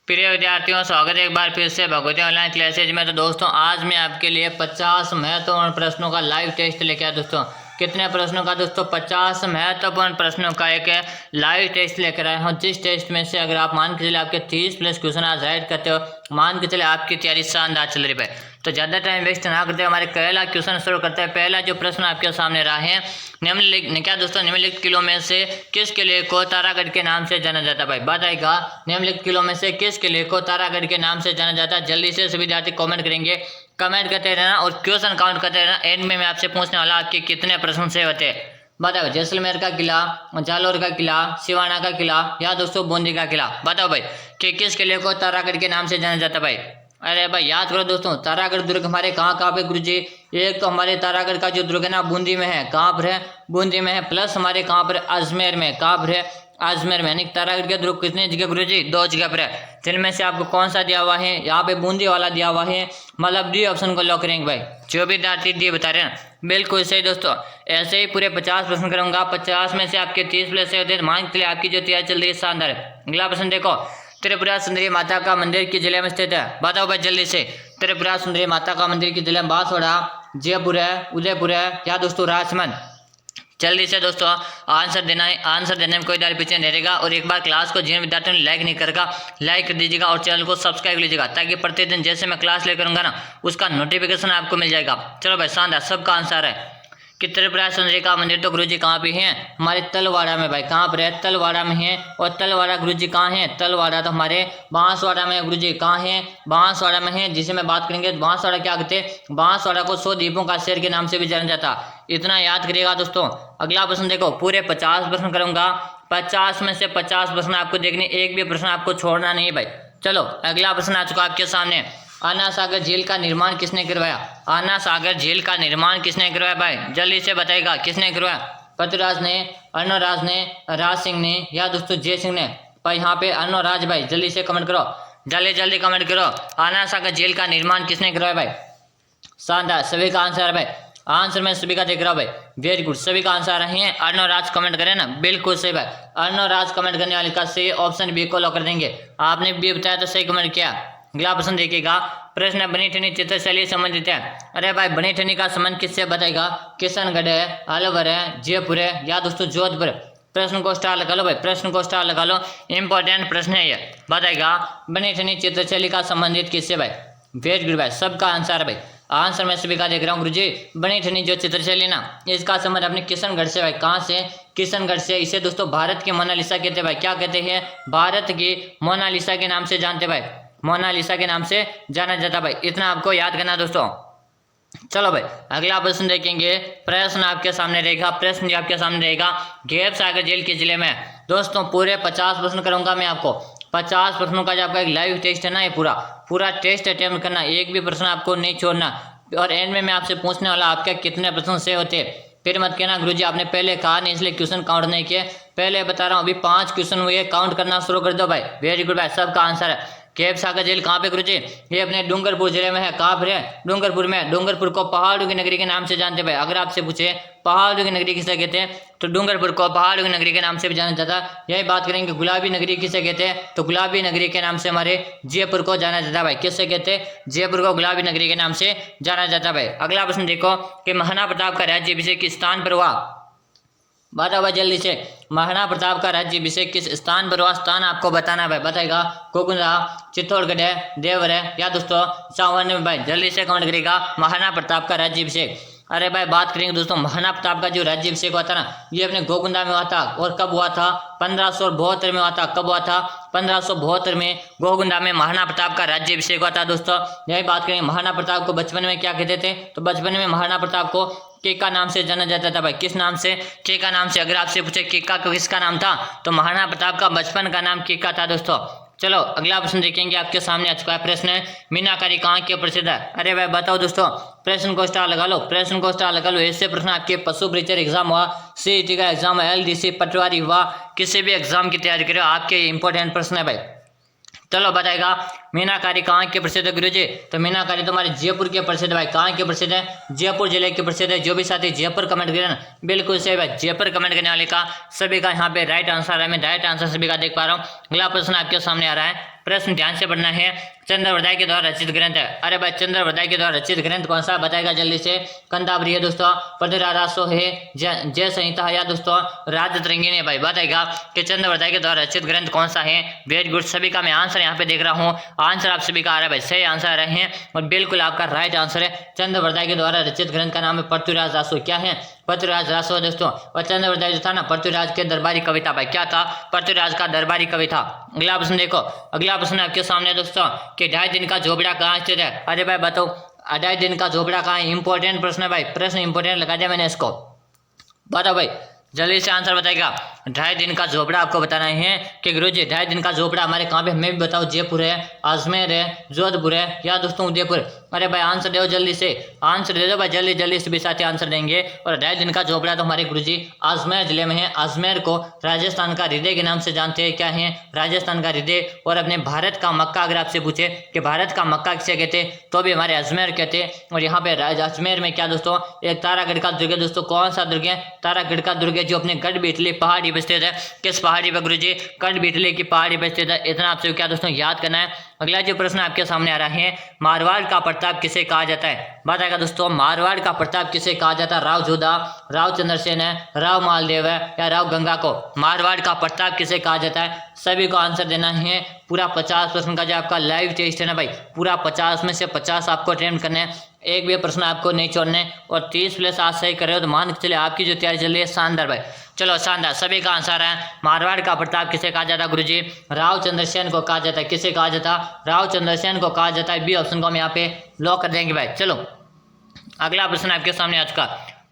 प्रिय विद्यार्थियों, स्वागत है एक बार फिर से भगवती ऑनलाइन क्लासेज में। तो दोस्तों आज मैं आपके लिए 50 महत्वपूर्ण प्रश्नों का लाइव टेस्ट लेके आया। दोस्तों कितने प्रश्नों का? दोस्तों 50 महत्वपूर्ण प्रश्नों का एक लाइव टेस्ट लेकर आए हूँ। जिस टेस्ट में से अगर आप मान के चले आपके 30 प्लस क्वेश्चन आज राइट करते हो, मान के चले आपकी तैयारी शानदार चल रही है। तो ज़्यादा टाइम वेस्ट ना करते हमारे पहला क्वेश्चन शुरू करते हैं। पहला जो प्रश्न आपके सामने रहा है, निम्नलिखित किलों में से किस किले को तारागढ़ के नाम से जाना जाता है? भाई बताएगा निम्नलिखित किलों में से किस किले को तारागढ़ के नाम से जाना जाता है? जल्दी से सभी विद्यार्थी कमेंट करेंगे, कमेंट करते रहना और क्वेश्चन काउंट करते रहना। एंड में मैं आपसे पूछने वाला आपके कितने प्रश्न से होते हैं बताओ। जैसलमेर का किला, जालौर का किला, सिवाना का किला या दोस्तों बूंदी का किला? बताओ भाई कि किस किले को तारागढ़ के नाम से जाना जाता है भाई? अरे भाई याद करो दोस्तों, तारागढ़ दुर्ग हमारे कहाँ पे गुरुजी? एक तो हमारे तारागढ़ का जो दुर्ग है ना बूंदी में है। कहाँ पर है? बूंदी में है। प्लस हमारे कहाँ पर? अजमेर में। कहाँ पर है? अजमेर में। यानी तारागढ़ के दुर्ग कितने जगह गुरुजी? 2 जगह पर है। जिनमें से आपको कौन सा दिया हुआ है? यहाँ पे बूंदी वाला दिया हुआ है, मतलब डी ऑप्शन को लॉक करेंगे भाई। जो भी विद्यार्थी डी बता रहे हैं बिल्कुल सही दोस्तों। ऐसे ही पूरे 50 प्रश्न करूंगा। 50 में से आपके 30 प्लस से होते हैं। मान के लिए आपकी जो तैयारी चल रही है शानदार है। अगला प्रश्न देखो, त्रिपुरा सुंदरी माता का मंदिर किस जिले में स्थित है? बताओ भाई जल्दी से। त्रिपुरा सुंदरी माता का मंदिर किस जिले में? बांसवाड़ा, जयपुर है, उदयपुर है या दोस्तों राजमंद? जल्दी से दोस्तों आंसर देना है। आंसर देने में कोई दारी पीछे नहीं रहेगा। और एक बार क्लास को जिन विद्यार्थियों ने लाइक नहीं करेगा लाइक कर दीजिएगा और चैनल को सब्सक्राइब लीजिएगा, ताकि प्रतिदिन जैसे मैं क्लास लेकर करूँगा ना उसका नोटिफिकेशन आपको मिल जाएगा। चलो भाई शानदार, सबका आंसर है कि त्रिपुरा सुंदरी का मंदिर तो गुरुजी कहाँ पे है? हमारे तलवाड़ा में भाई। कहाँ पर है? तलवाड़ा में है। और तलवाड़ा गुरुजी कहाँ है? तलवाड़ा तो हमारे बांसवाड़ा में गुरुजी। कहाँ है? बांसवाड़ा में है। जिसे मैं बात करेंगे बांसवाड़ा क्या कहते हैं? बांसवाड़ा को 100 द्वीपों का शहर के नाम से भी जाना जाता। इतना याद करिएगा दोस्तों। अगला प्रश्न देखो, पूरे 50 प्रश्न करूंगा। 50 में से 50 प्रश्न आपको देखने, एक भी प्रश्न आपको छोड़ना नहीं भाई। चलो अगला प्रश्न आ चुका आपके सामने। आना सागर झील का निर्माण किसने करवाया? आना सागर झील का निर्माण किसने करवाया भाई? जल्दी से बताइएगा किसने करवाया? पृथ्वीराज ने, अर्णोराज ने, राज सिंह ने या दोस्तों जय सिंह ने? भाई यहाँ पे अर्णोराज भाई। जल्दी से कमेंट करो, जल्दी जल्दी कमेंट करो। आना सागर झील का निर्माण किसने करवाया भाई? शानदार, सभी का आंसर है भाई। आंसर मैं सभी का देख रहा हूँ भाई, वेरी गुड। सभी का आंसर रहे हैं अर्णोराज। कमेंट करें ना, बिल्कुल सही भाई। अर्णोराज कमेंट करने वाले का सही ऑप्शन बी को लॉक कर देंगे। आपने बी बताया तो सही कमेंट किया। अगला प्रश्न देखिएगा, प्रश्न बनी ठनी चित्रशैली संबंधित है। अरे भाई बनी ठनी का संबंध किससे बताएगा? किशनगढ़ है, अलवर है, जयपुर है या दोस्तों जोधपुर? प्रश्न को स्टार लगा लो भाई, प्रश्न को स्टार लगा लो। इंपॉर्टेंट प्रश्न है ये। बताएगा बनी ठनी चित्रशैली का संबंधित किससे भाई? वेरी गुड भाई, सबका आंसर है भाई। आंसर मैं सभी का देख रहा हूँ गुरुजी। बनी ठनी जो चित्रशैली ना, इसका संबंध अपने किशनगढ़ से भाई। कहाँ से? किशनगढ़ से। इसे दोस्तों भारत की मोनालिसा कहते हैं भाई। क्या कहते हैं? भारत की मोनालिसा के नाम से जानते भाई। मोनालिसा के नाम से जाना जाता भाई। इतना आपको याद करना दोस्तों। चलो भाई अगला प्रश्न देखेंगे। प्रश्न आपके सामने रहेगा, प्रश्न जो आपके सामने रहेगा, घेप सागर झील किस जिले में है? दोस्तों पूरे 50 प्रश्न करूंगा मैं आपको। 50 प्रश्नों का जो आपका एक लाइव टेस्ट है ना, ये पूरा टेस्ट अटेम्प्ट करना, एक भी प्रश्न आपको नहीं छोड़ना। और एंड में मैं आपसे पूछने वाला आपके कितने प्रश्न से होते हैं। फिर मत कहना गुरुजी आपने पहले कहा नहीं इसलिए क्वेश्चन काउंट नहीं किए। पहले बता रहा हूँ, अभी 5 क्वेश्चन हुए, काउंट करना शुरू कर दो भाई। वेरी गुड भाई, सबका आंसर है। घेप सागर झील कहाँ पे गुरुजी? ये अपने डूंगरपुर जिले में है। कहाँ पर है? डूंगरपुर में। डूंगरपुर को पहाड़ों की नगरी के नाम से जानते भाई। अगर आपसे पूछे पहाड़ों की नगरी किसे कहते हैं, तो डूंगरपुर को पहाड़ों की नगरी के नाम से भी जाना जाता है। यही बात करेंगे गुलाबी नगरी किसे कहते हैं, तो गुलाबी नगरी के नाम से हमारे जयपुर को जाना जाता है भाई। किससे कहते हैं? जयपुर को गुलाबी नगरी के नाम से जाना जाता है भाई। अगला प्रश्न देखो कि महाराणा प्रताप का राज्याभिषेक किस स्थान पर हुआ? बताओ भाई जल्दी से। महाराणा प्रताप का राज्याभिषेक किस स्थान पर हुआ? स्थान आपको बताना भाई। बताएगा गोकुंदा, चित्तौड़गढ़ है, देवर है या दोस्तों सावर्ण में? भाई जल्दी से कमेंट करेगा महाराणा प्रताप का राज्याभिषेक। अरे भाई बात करेंगे दोस्तों, महाराणा प्रताप का जो राज्याभिषेक हुआ था ना, ये अपने गोकुंदा में हुआ था। और कब हुआ था? 1572 में हुआ था। कब हुआ था? 1572 में गोकुंदा में महाराणा प्रताप का राज्याभिषेक हुआ था दोस्तों। यही बात करेंगे महाराणा प्रताप को बचपन में क्या कहते थे, तो बचपन में महाराणा प्रताप को केका नाम से जाना जाता था भाई। किस नाम से? केका नाम से। अगर आपसे पूछे केका किसका नाम था, तो महाराणा प्रताप का बचपन का नाम केका था दोस्तों। चलो अगला प्रश्न देखेंगे, आपके सामने आ चुका है प्रश्न, मीनाकारी कहाँ के प्रसिद्ध है? अरे भाई बताओ दोस्तों, प्रश्न को स्टार लगा लो, प्रश्न को स्टार लगा लो। ऐसे प्रश्न आपके पशु परीक्षर एग्जाम हुआ, सीईटी का एग्जाम हुआ, एलडीसी पटवारी हुआ, किसी भी एग्जाम की तैयारी करो, आपके इंपॉर्टेंट प्रश्न है भाई। चलो बताएगा मीनाकारी कहाँ के प्रसिद्ध है गुरुजी? तो मीनाकारी तुम्हारे जयपुर के प्रसिद्ध भाई। कहाँ के प्रसिद्ध है? जयपुर जिले के प्रसिद्ध है। जो भी साथी जयपुर कमेंट करें ना, बिल्कुल सही भाई। जयपुर कमेंट करने वाले का सभी का यहाँ पे राइट आंसर है। मैं राइट आंसर सभी का देख पा रहा हूँ। अगला प्रश्न आपके सामने आ रहा है, प्रश्न ध्यान से पढ़ना है। चंद्रवरदाय के द्वारा रचित ग्रंथ है। अरे भाई चंद्रवरदाय के द्वारा रचित ग्रंथ कौन सा बताएगा जल्दी से। कंदावरी है दोस्तों, पृथ्वीराजसो है, जय संहिता है या दोस्तों राजतरंगिणी है। भाई बताएगा कि चंद्रवरदाय के द्वारा रचित ग्रंथ कौन सा है। वेरी गुड, सभी का मैं आंसर यहाँ पे देख रहा हूँ। आंसर आप सभी का आ रहा है भाई, सही आंसर आ रहे हैं और बिल्कुल आपका राइट आंसर है। चंद्रवरदाय के द्वारा रचित ग्रंथ का नाम है पृथ्वीराज रासो। क्या है? पृथ्वीराज रासो दोस्तों। और चंद्रवरदाय जो था ना पृथ्वीराज के दरबारी कविता। भाई क्या था? पृथ्वीराज का दरबारी कविता। अगला प्रश्न देखो, अगला प्रश्न आपके सामने दोस्तों कि 2.5 दिन का झोपड़ा कहाँ स्थित है। अरे भाई बताओ 2.5 दिन का झोपड़ा कहाँ है। इंपॉर्टेंट प्रश्न है भाई, प्रश्न इंपॉर्टेंट लगा दिया मैंने इसको। बताओ भाई जल्दी से आंसर बताएगा। 2.5 दिन का झोपड़ा आपको बताना है कि गुरुजी 2.5 दिन का झोपड़ा हमारे कहाँ पे, हमें भी बताओ। जयपुर है, अजमेर है, जोधपुर है या दोस्तों उदयपुर। अरे भाई आंसर दो जल्दी से, आंसर दे दो भाई जल्दी जल्दी, सभी साथी आंसर देंगे। और 2.5 दिन का झोपड़ा तो हमारे गुरुजी अजमेर जिले में है। अजमेर को राजस्थान का हृदय के नाम से जानते हैं। क्या है? राजस्थान का हृदय। और अपने भारत का मक्का अगर आपसे पूछे कि भारत का मक्का किसे कहते तो भी हमारे अजमेर कहते। और यहाँ पे अजमेर में क्या दोस्तों एक तारागढ़ का दुर्ग है। दोस्तों कौन सा दुर्ग है? तारागढ़ का दुर्ग जो अपने गढ़बिटली पहाड़ी पर स्थित है। किस पहाड़ी पर गुरुजी? गढ़बिटली की पहाड़ी पर स्थित है। इतना आपसे क्या दोस्तों याद करना है। अगला जो प्रश्न आपके सामने आ रहा है, मारवाड़ का प्रताप किसे कहा जाता है। बताएगा दोस्तों मारवाड़ का प्रताप किसे कहा जाता है। राव जोधा, राव चंद्रसेन है, राव मालदेव है या राव गंगा को मारवाड़ का प्रताप किसे कहा जाता है। सभी को आंसर देना है। पूरा 50 प्रश्न का जो आपका लाइव टेस्ट है ना भाई, पूरा 50 में से 50 आपको अटेम्प्ट करने हैं। एक भी प्रश्न आपको नहीं छोड़ने। और 30 प्लस आज सही कर रहे हो तो मान के चले आपकी जो तैयारी चल रही है शानदार भाई। चलो शानदार, सभी का आंसर है। मारवाड़ का प्रताप किसे कहा जाता है गुरुजी? राव चंद्रसेन को कहा जाता है। किसे कहा जाता? राव चंद्रसेन को कहा जाता है। बी ऑप्शन को हम यहाँ पे लॉक कर देंगे भाई। चलो अगला प्रश्न आपके सामने आज का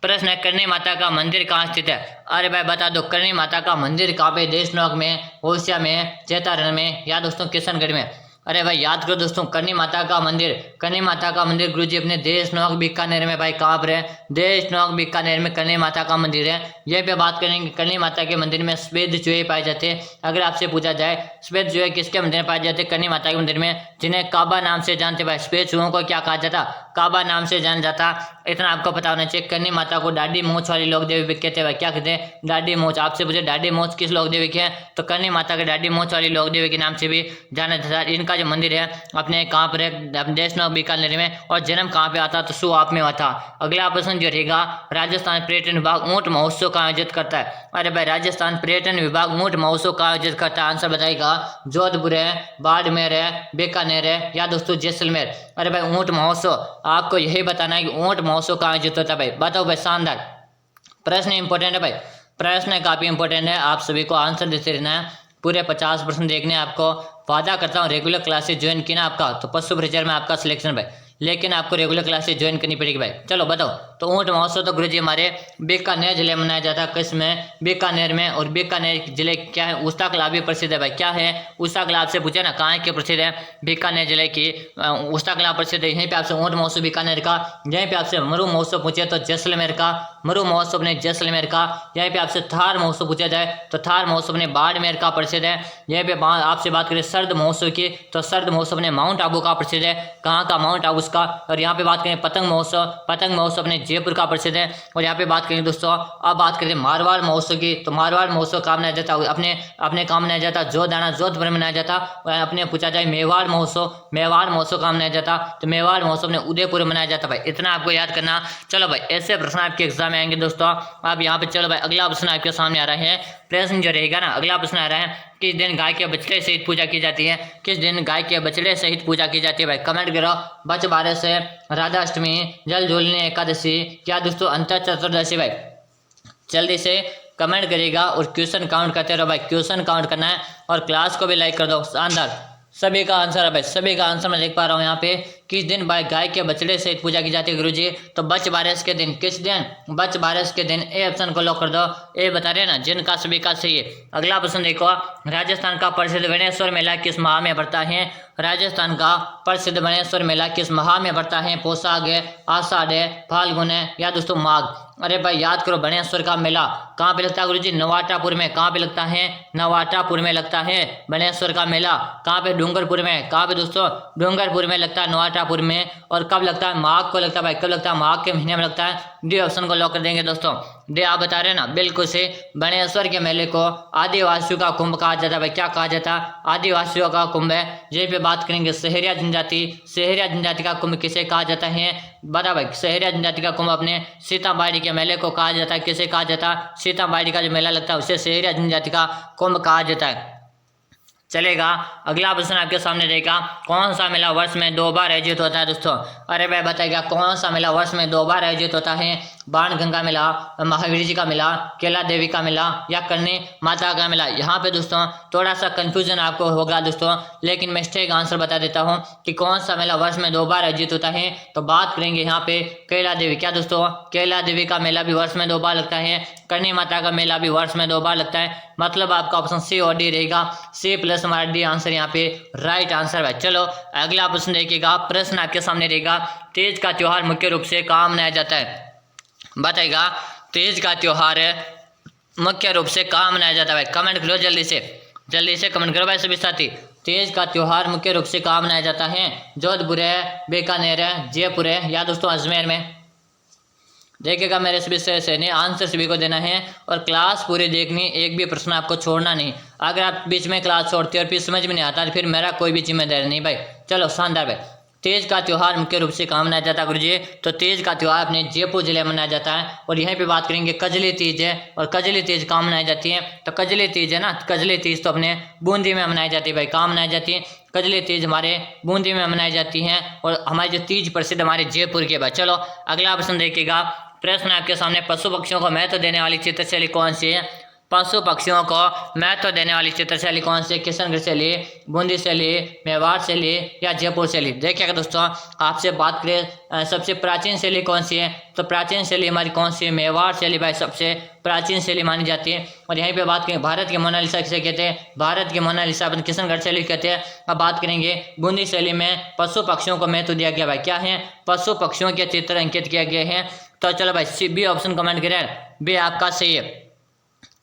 प्रश्न है, करणी माता का मंदिर कहाँ स्थित है। अरे भाई बता दो करणी माता का मंदिर कहाँ पे? देशनोक में, ओसिया में, चेतारण में या दोस्तों किशनगढ़ में। अरे भाई याद करो दोस्तों, करणी माता का मंदिर, करणी माता का मंदिर गुरुजी अपने देशनोक बीकानेर में। भाई कहाँ पर है? देशनोक बीकानेर में करणी माता का मंदिर है। यहीं पे बात करेंगे करणी माता के मंदिर में श्वेत चूहे पाए जाते हैं। अगर आपसे पूछा जाए श्वेत चूहे किसके मंदिर में पाए जाते हैं? करणी माता के मंदिर में, जिन्हें काबा नाम से जानते। भाई श्वेत चूहों को क्या कहा जाता? काबा नाम से जाना जाता। इतना आपको पता होना चाहिए। करणी माता को डाडी मूछ वाली लोक देवी कहते हैं। क्या कहते हैं? डाडी मूछ। आपसे पूछे डाडी मूछ किस लोक देवी के हैं तो करणी माता के डाडी मूछ वाली लोक देवी के नाम से भी जाना जाता। इनका जो मंदिर है अपने कहाँ पर है? अपने देशनोक बीकानेर में। और जन्म कहाँ पे आता? तो सुआप में हुआ था। अगला प्रश्न जो रहेगा, राजस्थान पर्यटन विभाग ऊंट महोत्सव का आयोजित करता है। अरे भाई राजस्थान पर्यटन विभाग ऊंट महोत्सव का आयोजित करता है। आंसर बताएगा। जोधपुर है, बाड़मेर है, बीकानेर है या दोस्तों जैसलमेर। अरे भाई ऊंट महोत्सव आपको यही बताना है कि ऊंट महोत्सव का आयोजित होता है। भाई बताओ भाई, शानदार प्रश्न इंपॉर्टेंट है भाई, प्रश्न काफी इंपॉर्टेंट है। आप सभी को आंसर देते रहना है। पूरे 50 प्रश्न देखने आपको। वादा करता हूँ रेगुलर क्लासेस ज्वाइन की ना आपका तो पशु प्रचार में आपका सिलेक्शन भाई, लेकिन आपको रेगुलर क्लासेस ज्वाइन करनी पड़ेगी भाई। चलो बताओ तो ऊंट महोत्सव तो गुरुजी हमारे बीकानेर जिले में मनाया जाता है। किस में? बीकानेर में। और बीकानेर जिले क्या है? उस्ता कलाब भी प्रसिद्ध है भाई। क्या है? उस्ता कलाब से पूछे ना कहाँ के प्रसिद्ध है? बीकानेर जिले की उस्ता कलाब प्रसिद्ध है। यहीं पे आपसे ऊंट महोत्सव बीकानेर का, यहीं पे आपसे मरु महोत्सव पूछे तो जैसलमेर का, मरु महोत्सव ने जैसलमेर का। यहीं पे आपसे थार महोत्सव पूछा जाए तो थार महोत्सव ने बाड़मेर का प्रसिद्ध है। यहीं पे आपसे बात करें सर्द महोत्सव की तो सर्द महोत्सव ने माउंट आबू का प्रसिद्ध है। कहाँ का? माउंट आबू का। और यहाँ पे बात करें पतंग महोत्सव, पतंग महोत्सव ने जयपुर का प्रसिद्ध है। और यहाँ पे बात करें दोस्तों, अब बात करें मारवाड़ महोत्सव की तो मारवाड़ महोत्सव कहाँ मनाया जाता है? अपने काम मनाया जाता है जोधपुर में मनाया जाता। अपने पूछा जाए मेवाड़ महोत्सव, मेवाड़ महोत्सव कहाँ मनाया जाता तो मेवाड़ महोत्सव ने उदयपुर में मनाया जाता भाई। इतना आपको याद करना। चलो भाई ऐसे प्रश्न आपके एग्जाम में आएंगे दोस्तों। अब यहाँ पे चलो भाई अगला प्रश्न आपके सामने आ रहा है। प्रश्न जो रहेगा ना, अगला प्रश्न आ रहा है, किस दिन गाय के बछड़े सहित पूजा की जाती है। किस दिन गाय के बछड़े सहित पूजा की जाती है भाई? कमेंट करो। बच बारस है, राधाष्टमी, जल झूलने एकादशी क्या दोस्तों अंतर चतुर्दशी भाई? जल्दी से कमेंट करिएगा और क्वेश्चन काउंट करते रहो भाई। क्वेश्चन काउंट करना है और क्लास को भी लाइक कर दो। शानदार, सभी का आंसर है भाई, सभी का आंसर मैं देख पा रहा हूँ यहाँ पे। किस दिन भाई गाय के बछड़े सहित पूजा की जाती है गुरुजी? तो बच बारस के दिन। किस दिन? बच बारस के दिन। ए ऑप्शन को लॉक कर दो। ए बता रहे ना, जिनका सभी का सही है। अगला प्रश्न देखो, राजस्थान का प्रसिद्ध गणेश्वर मेला किस माह में पड़ता है? राजस्थान का प्रसिद्ध गणेश्वर मेला किस माह में पड़ता है? पोशाक है, आषाढ़ है, फाल्गुन है या दोस्तों माघ। अरे भाई याद करो, गणेश्वर का मेला कहाँ पे लगता है गुरुजी? नवाटापुर में। कहाँ पे लगता है? नवाटापुर में लगता है गणेश्वर का मेला। कहाँ पे? डूंगरपुर में। कहाँ पे दोस्तों? डूंगरपुर में लगता है नवाटापुर मात्रापुर में। और कब लगता है? माघ को लगता है भाई। कब लगता है? माघ के महीने में लगता है। डी ऑप्शन को लॉक कर देंगे दोस्तों। डी आप बता रहे हैं ना, बिल्कुल से। बाणेश्वर के मेले को आदिवासियों का कुंभ कहा जाता है भाई। क्या कहा जाता है? आदिवासियों का कुंभ है। यहीं पे बात करेंगे सहरिया जनजाति। सहरिया जनजाति का कुंभ किसे कहा जाता है? बता भाई। सहरिया जनजाति का कुंभ अपने सीताबाड़ी के मेले को कहा जाता है। किसे कहा जाता है? सीताबाड़ी का जो मेला लगता है उसे सहरिया जनजाति का कुंभ कहा जाता है। चलेगा। अगला प्रश्न आपके सामने रहेगा, कौन सा मेला वर्ष में 2 बार आयोजित होता है दोस्तों? अरे भाई बताइएगा, कौन सा मेला वर्ष में 2 बार आयोजित होता है? बाणगंगा मेला, महावीर जी का मेला, कैला देवी का मेला या करनी माता का मेला? यहाँ पे दोस्तों थोड़ा सा कंफ्यूजन आपको होगा दोस्तों, लेकिन मैं स्ट्रेट आंसर बता देता हूँ कि कौन सा मेला वर्ष में 2 बार आयोजित होता है। तो बात करेंगे यहाँ पे कैला देवी। क्या दोस्तों? कैला देवी का मेला भी वर्ष में 2 बार लगता है। करनी माता का मेला भी वर्ष में 2 बार लगता है। मतलब आपका ऑप्शन सी और डी रहेगा। सी प्लस हमारा डी आंसर यहाँ पे राइट आंसर है। चलो अगला प्रश्न देखिएगा। प्रश्न आपके सामने रहेगा, तीज का त्योहार मुख्य रूप से कहाँ मनाया जाता है? बताइएगा, तीज का त्योहार मुख्य रूप से कहाँ मनाया जाता है भाई? कमेंट करो जल्दी से कमेंट करो भाई सभी साथी। तीज का त्योहार मुख्य रूप से कहाँ मनाया जाता है? जोधपुर है, बीकानेर है, जयपुर है या दोस्तों अजमेर में? देखिएगा मेरे सभी से नहीं, आंसर सभी को देना है और क्लास पूरी देखनी, एक भी प्रश्न आपको छोड़ना नहीं। अगर आप बीच में क्लास छोड़ते हो और फिर समझ में नहीं आता तो फिर मेरा कोई भी जिम्मेदारी नहीं भाई। चलो शानदार भाई। तीज का त्योहार मुख्य रूप से कहाँ मनाया जाता है गुरुजी? तो तीज का त्योहार अपने जयपुर जिले में मनाया जाता है। और यहीं पे बात करेंगे कजली तीज है। और कजली तीज कहाँ मनाई जाती है? तो कजली तीज है ना, कजली तीज तो अपने बूंदी में मनाई जाती है भाई। कहाँ मनाई जाती है? कजली तीज हमारे बूंदी में मनाई जाती है। और हमारी जो तीज प्रसिद्ध हमारे जयपुर के भाई। चलो अगला प्रश्न देखिएगा। प्रश्न आपके सामने, पशु पक्षियों को महत्व देने वाली चित्रशैली कौन सी है? पशु पक्षियों को महत्व देने वाली चित्रशैली कौन सी है? किशनगढ़ शैली, बूंदी शैली, मेवाड़ शैली या जयपुर शैली? देखिएगा दोस्तों, आपसे बात करें सबसे प्राचीन शैली कौन सी है? तो प्राचीन शैली हमारी कौन सी है? मेवाड़ शैली भाई सबसे प्राचीन शैली मानी जाती है। और यहीं पे बात करें भारत के मोनालिसा किसे कहते हैं? भारत के मोनालिसा अपन किशनगढ़ शैली कहते हैं। अब बात करेंगे बूंदी शैली में पशु पक्षियों को महत्व दिया गया भाई। क्या है? पशु पक्षियों के चित्र अंकित किया गया है। तो चलो भाई बी ऑप्शन कमेंट करें, बी आपका सही है।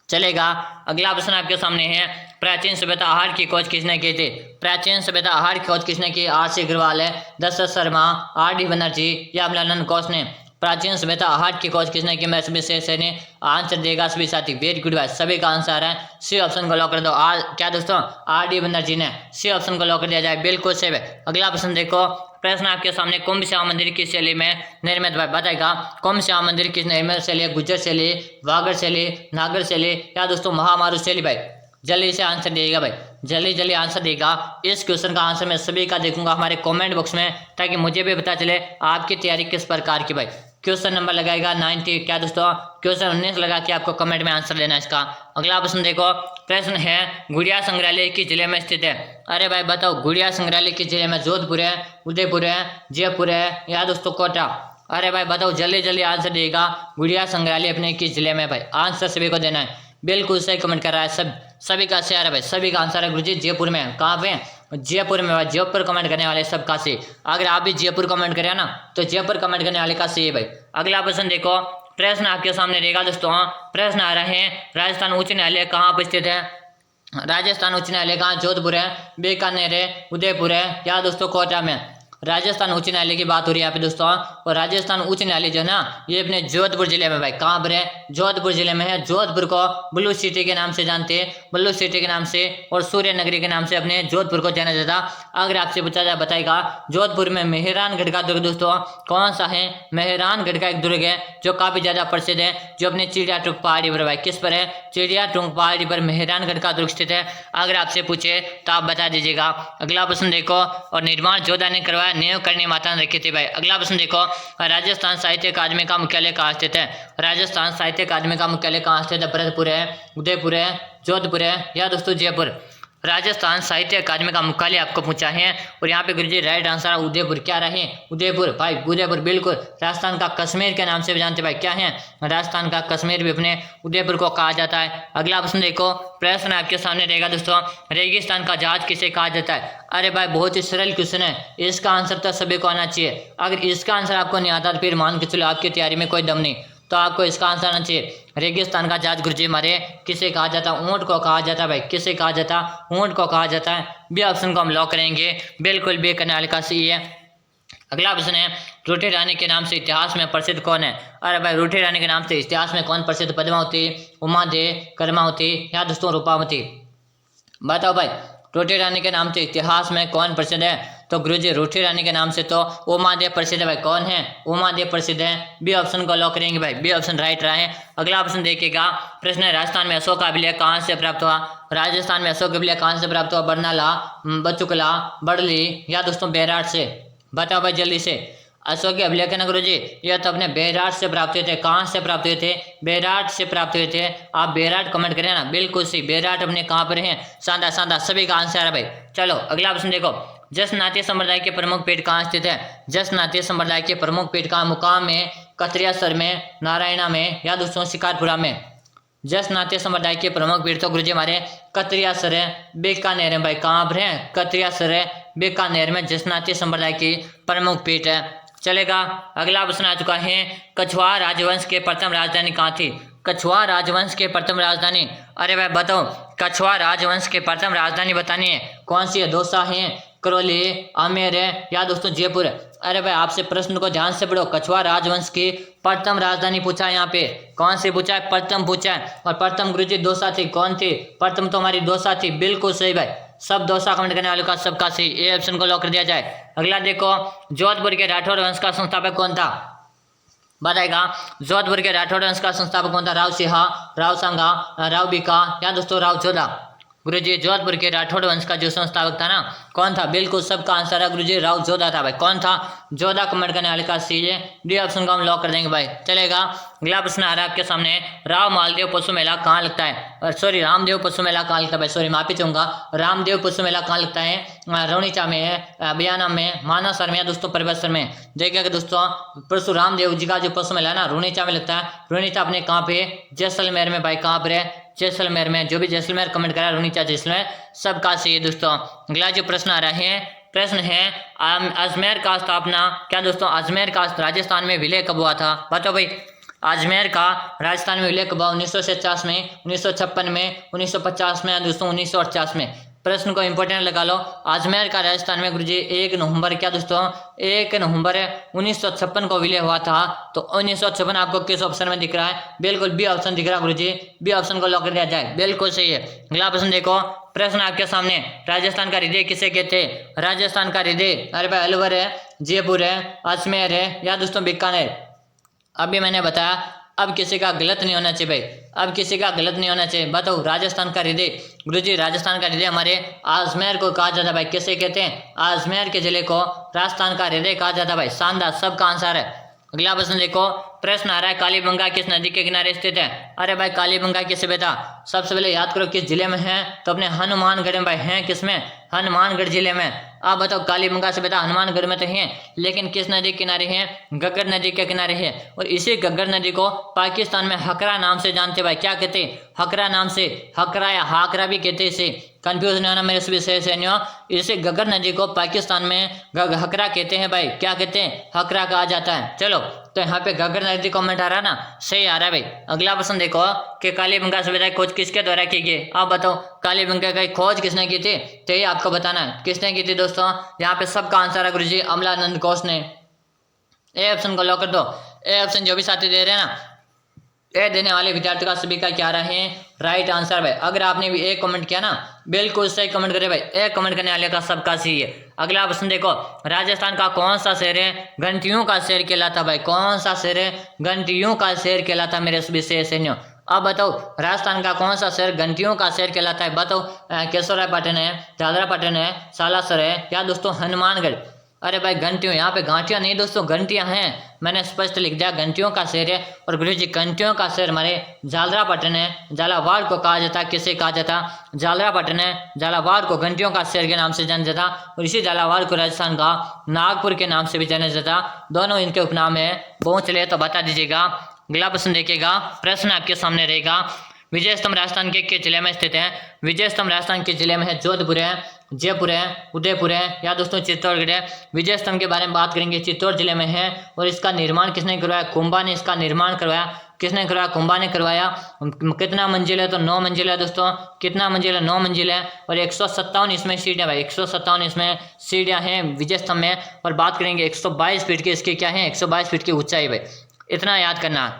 चलेगा। अगला प्रश्न आपके सामने है, प्राचीन सभ्यता आहार की खोज किसने की थी? प्राचीन सभ्यता आहार की खोज किसने की? आर.सी. अग्रवाल है, दशरथ शर्मा, आर.डी. बनर्जी या अमलानंद कोश ने? प्राचीन सभ्यता आहार की खोज किसने की? मैं सभी से ने आंसर देगा सभी साथी। वेरी गुड भाई, सभी का आंसर है सी ऑप्शन को लॉक कर दो। क्या दोस्तों? आर.डी. बनर्जी ने। सी ऑप्शन को लॉक कर दिया जाए, बिल्कुल सही है। अगला प्रश्न देखो। प्रश्न आपके सामने, कुंभ श्याम मंदिर किस शैली में निर्मित भाई? बताएगा, कुंभ श्याम मंदिर किस निर्मित शैली है? गुज्जर शैली, वागड़ शैली, नागर शैली या दोस्तों महामारू शैली भाई? जल्दी से आंसर देगा भाई, जल्दी आंसर देगा। इस क्वेश्चन का आंसर मैं सभी का देखूंगा हमारे कमेंट बॉक्स में, ताकि मुझे भी पता चले आपकी तैयारी किस प्रकार की भाई। क्वेश्चन नंबर लगाएगा 90, क्या दोस्तों? क्वेश्चन 19 लगा के आपको कमेंट में आंसर देना है इसका। अगला प्रश्न देखो। प्रश्न है, गुड़िया संग्रहालय किस जिले में स्थित है? अरे भाई बताओ, गुड़िया संग्रहालय किस जिले में? जोधपुर है, उदयपुर है, जयपुर है या दोस्तों कोटा? अरे भाई बताओ, जल्दी आंसर देगा। गुड़िया संग्रहालय अपने किस जिले में भाई? आंसर सभी को देना है, बिल्कुल सही कमेंट कर रहा है सभी का शेयर है भाई। सभी का आंसर है गुरुजी जयपुर में। कहाँ पे? जयपुर में भाई। जयपुर कमेंट करने वाले सबका सही। अगर आप भी जयपुर कमेंट करें ना तो जयपुर कमेंट करने वाले का सही है भाई। अगला प्रश्न देखो। प्रश्न आपके सामने रहेगा दोस्तों। प्रश्न आ रहे हैं, राजस्थान उच्च न्यायालय कहाँ पर स्थित है? राजस्थान उच्च न्यायालय कहाँ? जोधपुर है, बीकानेर है, उदयपुर है या दोस्तों कोटा में? राजस्थान उच्च न्यायालय की बात हो रही है यहाँ पे दोस्तों। और राजस्थान उच्च न्यायालय जो है ना, ये अपने जोधपुर जिले में भाई। कहाँ पर है? जोधपुर जिले में है। जोधपुर को ब्लू सिटी के नाम से जानते हैं, ब्लू सिटी के नाम से, और सूर्य नगरी के नाम से अपने जोधपुर को जाना जाता। अगर आपसे पूछा जाए, बताएगा जोधपुर में मेहरानगढ़ का दुर्ग दोस्तों कौन सा है? मेहरानगढ़ का एक दुर्ग है जो काफी ज्यादा प्रसिद्ध है, जो अपने चिड़िया टूंग पहाड़ी पर भाई। किस पर है? चिड़िया टूंग पहाड़ी पर मेहरानगढ़ का दुर्ग स्थित है। अगर आपसे पूछे तो आप बता दीजिएगा। अगला प्रश्न देखो। और निर्माण जोधा ने करवाया, नियोग करनी माता ने रखी थी भाई। अगला प्रश्न देखो। राजस्थान साहित्य अकादमी का मुख्यालय कहाँ स्थित है? राजस्थान साहित्य अकादमी का मुख्यालय कहाँ स्थित है? भरतपुर है, उदयपुर है, जोधपुर है या दोस्तों जयपुर? राजस्थान साहित्य अकादमी का मुख्यालय आपको पूछा है। और यहाँ पे गुरुजी राइट आंसर है उदयपुर। क्या रहे? उदयपुर भाई, उदयपुर बिल्कुल। राजस्थान का कश्मीर के नाम से भी जानते भाई। क्या है? राजस्थान का कश्मीर भी अपने उदयपुर को कहा जाता है। अगला प्रश्न देखो। प्रश्न आपके सामने रहेगा दोस्तों। रेगिस्तान का जहाज किसे कहा जाता है? अरे भाई बहुत ही सरल क्वेश्चन है, इसका आंसर तो सभी को आना चाहिए। अगर इसका आंसर आपको नहीं आता तो फिर मान के चलो आपकी तैयारी में कोई दम नहीं। तो आपको इसका आंसर आना चाहिए। रेगिस्तान का जहाज गुरुजी हमारे किसे कहा जाता है? ऊंट को कहा जाता है भाई। किसे कहा जाता है? ऊंट को कहा जाता है। बी ऑप्शन को हम लॉक करेंगे, बिल्कुल बी करने वाले का सही है। अगला प्रश्न है, रूठी रानी के नाम से इतिहास में प्रसिद्ध कौन है? अरे भाई, रूठी रानी के नाम से इतिहास में कौन प्रसिद्ध? पद्मावती, उमादे, कर्मावती या दोस्तों रूपावती? बताओ भाई, रूठी रानी के नाम से इतिहास में कौन प्रसिद्ध है? तो गुरुजी रूठी रानी के नाम से तो उमादेव प्रसिद्ध है भाई। कौन है? उमादेव प्रसिद्ध है। बी ऑप्शन को लॉक करेंगे भाई, बी ऑप्शन राइट रहा है। अगला ऑप्शन देखिएगा, प्रश्न है, राजस्थान में अशोक का अभिलेख कहाँ से प्राप्त हुआ? राजस्थान में अशोक अभिलेख कहाँ से प्राप्त हुआ? बरनाला, बचुकला, बड़ली या दोस्तों बेराट से? बताओ भाई जल्दी से। अशोक के अभिलेख है ना गुरुजी, यह तो अपने बेराट से प्राप्त हुए थे। कहाँ से प्राप्त हुए थे? बेराट से प्राप्त हुए थे। आप बेराट कमेंट करें ना, बिल्कुल सही। बेराट अपने कहाँ पर हैं? शानदार शानदार, सभी का आंसर है भाई। चलो अगला ऑप्शन देखो, जस नाट्य संप्रदाय के प्रमुख पीठ कहाँ स्थित है? जस नाट्य संप्रदाय के प्रमुख पीठ का मुकाम में कतरियासर में, नारायणा में या दोस्तों शिकारपुरा में? जस नाट्य संप्रदाय के प्रमुख पीठ तो गुरुजी हमारे कतरियासर है, बीकानेर है भाई। कहाँ पर है? कतरियासर है, बीकानेर में जस नाट्य संप्रदाय की प्रमुख पीठ है। चलेगा। अगला प्रश्न आ चुका है, कछवाहा राजवंश के प्रथम राजधानी कहाँ थी? कछवाहा राजवंश के प्रथम राजधानी, अरे भाई बताओ, कछवाहा राजवंश के प्रथम राजधानी बतानी है, कौन सी है? दौसा है, करौली, आमेर है या दोस्तों जयपुर है? अरे भाई आपसे प्रश्न को ध्यान से पढ़ो। कछवाहा राजवंश की प्रथम राजधानी पूछा है यहाँ पे, कौन सी पूछा है? प्रथम पूछा है। और प्रथम गुरुजी दौसा थी। कौन थी? प्रथम तो हमारी दौसा थी, बिल्कुल सही भाई। सब दौसा कमेंट करने वालों का सबका सही, ए ऑप्शन को लॉक कर दिया जाए। अगला देखो, जोधपुर के राठौर वंश का संस्थापक कौन था? बताएगा, जोधपुर के राठौर वंश का संस्थापक कौन था? राव सिंहा, राव सांगा, राव बीका या दोस्तों राव जोधा? गुरुजी जोधपुर के राठौड़ वंश का जो संस्थापक था ना, कौन था? बिल्कुल सबका आंसर है गुरुजी, राव जोधा था भाई। कौन था? जोधा कमेंट करने वाले का सी है, डी ऑप्शन को हम लॉक कर देंगे भाई। चलेगा। अगला प्रश्न आ रहा है आपके सामने, राव मालदेव पशु मेला कहाँ लगता है? सॉरी, रामदेव पशु मेला कहाँ लगता है भाई? सॉरी माफी चाहूंगा, रामदेव पशु मेला कहाँ लगता है? रौनीचा में है, बयाना में, मानसर में या दोस्तों परबतसर में? देखिएगा दोस्तों, परशुराम देव जी का जो पशु मेला है ना, रुणीचा में लगता है। रुणीचा अपने कहाँ पे? जैसलमेर में भाई। कहाँ पर है? जैसलमेर में। जो भी जैसलमेर कमेंट करा, रुणीचा जैसलमेर, सबका सही है दोस्तों। अगला जो प्रश्न आ रहा है, प्रश्न है, अजमेर का स्थापना क्या दोस्तों? अजमेर का राजस्थान में विलय कब हुआ था? बताओ भाई। अजमेर का राजस्थान में विलय कब हुआ? 1949 में, 1956 में, 1950 में या दोस्तों 1948 में? प्रश्न को इंपोर्टेंट लगा लो। अजमेर का राजस्थान में गुरुजी 1 नवंबर क्या दोस्तों? 1 नवंबर 1956 को विलय हुआ था। तो 1956 आपको किस ऑप्शन में दिख रहा है? बिल्कुल बी ऑप्शन दिख रहा है गुरुजी, बी ऑप्शन को लॉक कर दिया जाए, बिल्कुल सही है। अगला प्रश्न देखो, प्रश्न आपके सामने, राजस्थान का हृदय किसे कहते हैं? राजस्थान का हृदय, अरे भाई अलवर है, जयपुर है, अजमेर है या दोस्तों बीकानेर? अभी मैंने बताया, अब किसी का गलत नहीं होना चाहिए भाई, अब किसी का गलत नहीं होना चाहिए। बताओ, राजस्थान का हृदय गुरुजी, राजस्थान का हृदय हमारे अजमेर को कहा जाता है भाई। किसे कहते हैं? अजमेर के जिले को राजस्थान का हृदय कहा जाता है भाई। शानदार, सबका आंसर है। अगला प्रश्न देखो, प्रश्न आ रहा है, कालीबंगा किस नदी के किनारे स्थित है? अरे भाई कालीबंगा किसे बेटा? सबसे पहले याद करो किस जिले में है, तो अपने हनुमानगढ़ में भाई। हैं किसमें? हनुमानगढ़ जिले में। आप बताओ, कालीबंगा से बेटा हनुमानगढ़ में तो है, लेकिन किस नदी के किनारे है? गग्गर नदी के किनारे है। और इसी गग्गर नदी को पाकिस्तान में हकरा नाम से जानते भाई। क्या कहते? हकरा नाम से, हकरा या हाकरा भी कहते इसे, कंफ्यूज नहीं होना मेरे विषय से। इसे गग्गर नदी को पाकिस्तान में हकरा कहते हैं भाई। क्या कहते हैं? हकरा कहा जाता है। चलो, तो यहाँ पे गग्गर नदी कमेंट आ रहा है ना, सही आ रहा है भाई। अगला प्रश्न देखो कि कालीबंगा सभ्यता की खोज किसके द्वारा की गई? आप बताओ, कालीबंगा की खोज किसने की थी? तो ये आपको बताना है किसने की थी दोस्तों। यहाँ पे सबका आंसर है गुरुजी, अमलानंद घोष ने। ए ऑप्शन को लॉक कर दो। ए ऑप्शन जो भी साथी दे रहे हैं ना, ए देने वाले विद्यार्थी का सभी का क्या रहे हैं? राइट आंसर भाई। अगर आपने भी एक कमेंट किया ना, बिल्कुल सही कमेंट करे भाई, एक कमेंट करने वाले का सबका सही है। अगला प्रश्न देखो, राजस्थान का कौन सा शहर है घंटियों का शहर कहलाता भाई? कौन सा शहर है घंटियों का शहर कहलाता मेरे विशेष सैन्यों? अब बताओ, राजस्थान का कौन सा शहर घंटियों का शहर कहलाता है? बताओ, केशवरायपाटन है, झालरापाटन है, सालासर है या दोस्तों हनुमानगढ़? अरे भाई घंटियों, यहाँ पे घाटियाँ नहीं दोस्तों, घंटियाँ हैं। मैंने स्पष्ट लिख दिया, घंटियों का शहर है। और गुरुजी घंटियों का शहर हमारे झालरापाटन है, झालावाड़ को कहा जाता। किसे कहा जाता? झालरापाटन है, झालावाड़ को घंटियों का शहर के नाम से जाना जाता। और इसी झालावाड़ को राजस्थान का नागपुर के नाम से भी जाना जाता। दोनों इनके उपनाम है। बहुत चले तो बता दीजिएगा। अगला प्रश्न देखिएगा, प्रश्न आपके सामने रहेगा, विजय स्तंभ राजस्थान के जिले में स्थित है? विजय स्तंभ राजस्थान के जिले में है, जोधपुर है, जयपुर है, उदयपुर है या दोस्तों चित्तौड़गढ़ है। विजय स्तंभ के बारे में बात करेंगे, चित्तौड़ जिले में है और इसका निर्माण किसने करवाया? कुंभा ने इसका निर्माण करवाया। किसने करवाया? कुंभा ने करवाया। कितना मंजिल है? तो 9 मंजिल है दोस्तों। कितना मंजिल है? 9 मंजिल है और 157 इसमें सीढ़ियाँ भाई, 157 इसमें सीढ़ियाँ हैं विजय स्तंभ में। और बात करेंगे 122 फीट की इसकी क्या है? 122 फीट की ऊंचाई भाई, इतना याद करना।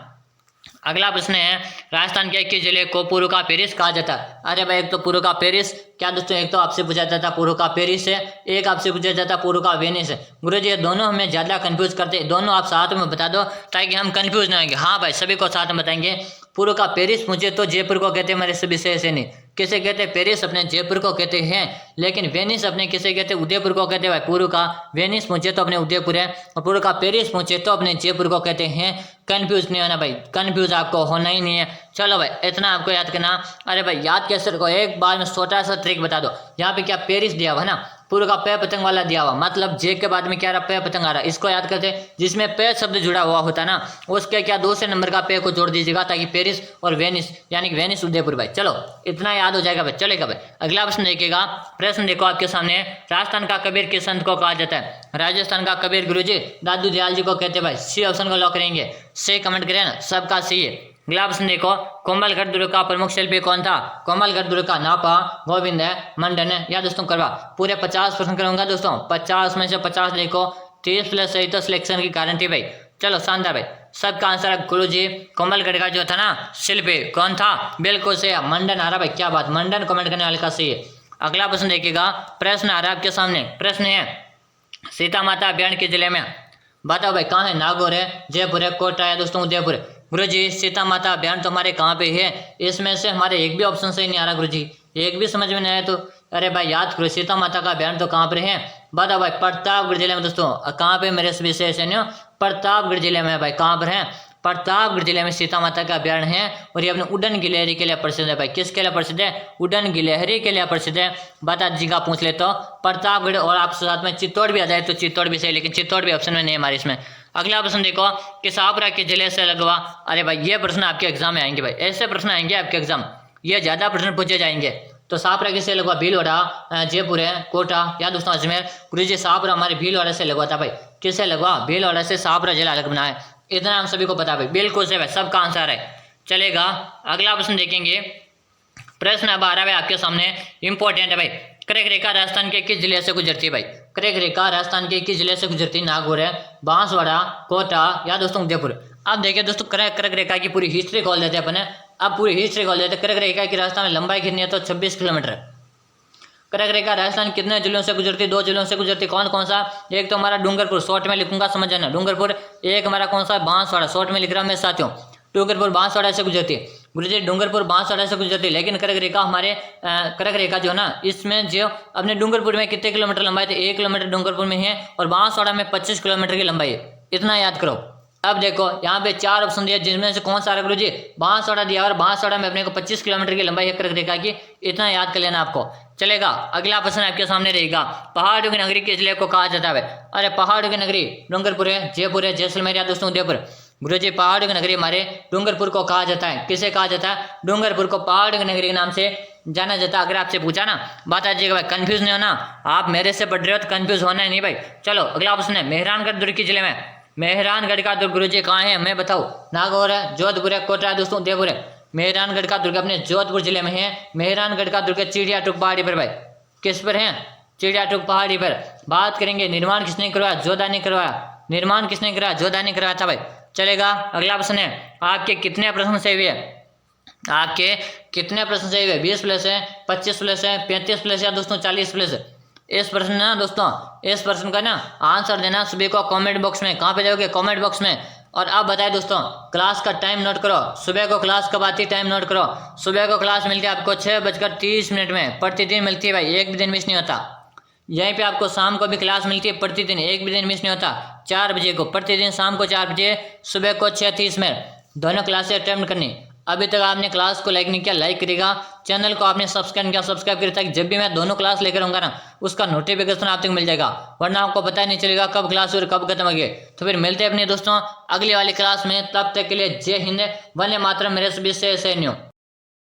अगला प्रश्न है, राजस्थान के किस जिले को पूर्व का पेरिस कहा जाता है? अरे भाई, एक तो पूर्व का पेरिस क्या दोस्तों, एक तो आपसे पूछा जाता पूर्व का पेरिस है, एक आपसे पूछा जाता पूर्व का वेनिस है। गुरु जी, दोनों हमें ज्यादा कंफ्यूज करते हैं, दोनों आप साथ में बता दो ताकि हम कंफ्यूज ना होंगे। हाँ भाई, सभी को साथ में बताएंगे। पूर्व का पेरिस मुझे तो जयपुर को कहते हैं, मेरे सभी से ऐसे नहीं। किसे कहते हैं? पेरिस अपने जयपुर को कहते हैं, लेकिन वेनिस अपने किसे कहते हैं? उदयपुर को कहते हैं भाई। पूर्व का वेनिस मुझे तो अपने उदयपुर है और पूर्व का पेरिस मुझे तो अपने जयपुर को कहते हैं। कंफ्यूज नहीं होना भाई, कंफ्यूज आपको होना ही नहीं है। चलो भाई, इतना आपको याद करना। अरे भाई, याद कैसे रखो, एक बार में छोटा सा ट्रिक बता दो। यहाँ पे क्या पेरिस दिया हुआ है ना, पूर्व का पे पतंग वाला दिया हुआ, मतलब जे के बाद में क्या रहा? पे पतंग आ रहा। इसको याद करते, जिसमें पे शब्द जुड़ा हुआ होता है ना, उसके क्या दूसरे नंबर का पे को जोड़ दीजिएगा ताकि पेरिस और वेनिस यानी कि वेनिस उदयपुर भाई। चलो, इतना याद हो जाएगा भाई, चलेगा भाई। अगला प्रश्न देखिएगा, प्रश्न देखो आपके सामने, राजस्थान का कबीर किस संत को कहा जाता है? राजस्थान का कबीर गुरुजी दादू दयाल जी को कहते हैं भाई। सी ऑप्शन को लॉक करेंगे, से कमेंट करें ना, सबका सी है। अगला प्रश्न देखो, कोमलगढ़ दुर्ग का प्रमुख शिल्पी कौन था? कोमलगढ़ दुर्ग का नापा, गोविंद है, मंडन है या दोस्तों करवा। पूरे 50 प्रश्न करूंगा दोस्तों, 50 में से 50 लिखो, 30 प्लस सही तो सिलेक्शन की गारंटी भाई। चलो शानदार भाई, सबका आंसर है गुरु जी। कोमलगढ़ का जो था ना शिल्पी कौन था? बिल्कुल सही, मंडन आ रहा भाई, क्या बात, मंडन कमेंट करने वाले का सही है। अगला प्रश्न देखिएगा, प्रश्न आ रहा है आपके सामने, प्रश्न है, सीता माता अभ्यारण्य के जिले में बताओ भाई, कहाँ है? नागौर है, जयपुर है, कोटा है दोस्तों उदयपुर है। गुरु जी, सीता माता अभ्यारण्य तो हमारे कहाँ पे है? इसमें से हमारे एक भी ऑप्शन सही नहीं आ रहा गुरु जी, एक भी समझ में नहीं आया तो अरे भाई याद करो, सीता माता का अभ्यारण्य तो कहाँ पर है? बताओ भाई, प्रतापगढ़ जिले में दोस्तों। कहाँ पे मेरे सभी से प्रतापगढ़ जिले में है भाई। कहाँ पर है? प्रतापगढ़ जिले में सीता माता का अभ्यारण्य है और ये अपने उड़न गिलहरी के लिए प्रसिद्ध है भाई। किसके लिए प्रसिद्ध है? उड़न गिलहरी के लिए प्रसिद्ध है। बता जी का पूछ ले तो प्रतापगढ़, और आप साथ में चित्तौड़ भी आ जाए तो चित्तौड़ भी सही, लेकिन चित्तौड़ भी ऑप्शन में नहीं हमारे इसमें। अगला प्रश्न देखो, किस आपरा के जिले से लगवा। अरे भाई, ये प्रश्न आपके एग्जाम में आएंगे भाई, ऐसे प्रश्न आएंगे आपके एग्जाम, ये ज्यादा प्रश्न पूछे जाएंगे। तो सापरा किससे लगवा? भीलवाड़ा, जयपुर है, कोटा या दोस्तों अजमेर। गुरु जी, सापरा हमारे भीलवाड़ा से लगवा था भाई। किससे लगवा? भीलवाड़ा से सापरा जिला अलग बना है, इतना हम सभी को पता भाई। बिल्कुल से भाई, सबका आंसर है। चलेगा, अगला प्रश्न देखेंगे, प्रश्न अब आ रहा है आपके सामने, इंपॉर्टेंट है भाई। कर्क रेखा राजस्थान के किस जिले से गुजरती है भाई? कर्क रेखा राजस्थान के किस जिले से गुजरती है? नागौर है, बांसवाड़ा, कोटा या दोस्तों उदयपुर। अब देखिए दोस्तों, कर्क रेखा की पूरी हिस्ट्री खोल देते हैं अपन। अब पूरी हिस्ट्री खोल देते हैं। कर्क रेखा की राजस्थान में लंबाई कितनी है? तो 26 किलोमीटर। कर्क रेखा राजस्थान कितने जिलों से गुजरती? 2 जिलों से गुजरती। कौन कौन सा? एक तो हमारा डूंगरपुर, शॉर्ट में लिखूंगा समझ जाना, डूंगरपुर। एक हमारा कौन सा? बांसवाड़ा, शॉर्ट में लिख रहा हूं मेरे साथियों, डूंगरपुर बांसवाड़ा से गुजरती है। गुरुजी, डूंगरपुर बांसवाड़ा से गुजरती है, लेकिन कर्क रेखा हमारे कर्क रेखा जो है ना, इसमें जो अपने डूंगरपुर में कितने किलोमीटर लंबाई थे? 1 किलोमीटर डूंगरपुर में है और बांसवाड़ा में 25 किलोमीटर की लंबाई है, इतना याद करो। अब देखो यहाँ पे 4 ऑप्शन दिया, जिनमें से कौन सा गुरु जी? बांसवाड़ा दिया, और बांसवाड़ा में अपने को 25 किलोमीटर की लंबाई है कर्क रेखा की, इतना याद कर लेना आपको। चलेगा, अगला प्रश्न आपके सामने रहेगा, पहाड़ों की नगरी किस जिले को कहा जाता है? अरे पहाड़ों की नगरी डूंगरपुर है, जयपुर है, जैसलमेर या दोस्तों उदयपुर। गुरुजी, पहाड़ों की नगरी हमारे डूंगरपुर को कहा जाता है। किसे कहा जाता है? डूंगरपुर को पहाड़ों की नगरी के नाम से जाना जाता है। अगर आपसे पूछा ना, बता दीजिएगा भाई, कंफ्यूज नहीं होना, आप मेरे से पढ़ रहे हो तो कंफ्यूज होना है नहीं भाई। चलो, अगला प्रश्न है, मेहरानगढ़ दुर्ग के जिले में, मेहरानगढ़ का दुर्ग गुरुजी कहाँ है? मैं बताऊँ, नागौर है, जोधपुर है, कोटा है दोस्तों उदयपुर है। मेहरानगढ़ का दुर्ग अपने जोधपुर जिले में है। मेहरानगढ़ का दुर्ग चिड़िया टूक पहाड़ी पर भाई। किस पर है? चिड़िया टूक पहाड़ी पर। बात करेंगे, निर्माण किसने करवाया? जोधा ने करवाया। निर्माण किसने कराया? जोधा ने करवाया था भाई। चलेगा, अगला प्रश्न है, आपके कितने प्रश्न सही हुए? आपके कितने प्रश्न सही हुए? 20 प्लस है, 25 प्लस है, 35 प्लस या दोस्तों 40 प्लस है। इस प्रश्न ना दोस्तों, इस प्रश्न का ना आंसर देना सुबह को कमेंट बॉक्स में। कहाँ पे जाओगे? कमेंट बॉक्स में। और अब बताए दोस्तों, क्लास का टाइम नोट करो, सुबह को क्लास कब आती है टाइम नोट करो। सुबह को क्लास मिलती है आपको 6:30 में, प्रतिदिन मिलती है भाई, एक भी दिन मिस नहीं होता। यहीं पे आपको शाम को भी क्लास मिलती है प्रतिदिन, एक भी दिन मिस नहीं होता। 4 बजे को प्रतिदिन, शाम को 4 बजे, सुबह को 6:30 में, दोनों क्लासेस अटेम्प्ट करनी। अभी तक आपने क्लास को लाइक नहीं किया, लाइक करेगा। चैनल को आपने सब्सक्राइब किया, सब्सक्राइब करें, ताकि जब भी मैं दोनों क्लास लेकर आऊंगा ना, उसका नोटिफिकेशन आप तक मिल जाएगा, वरना आपको पता नहीं चलेगा कब क्लास और कब खत्म हो गए। तो फिर मिलते हैं अपने दोस्तों अगली वाली क्लास में, तब तक के लिए जय हिंद, वंदे मातरम, मेरे सभी से न्यू।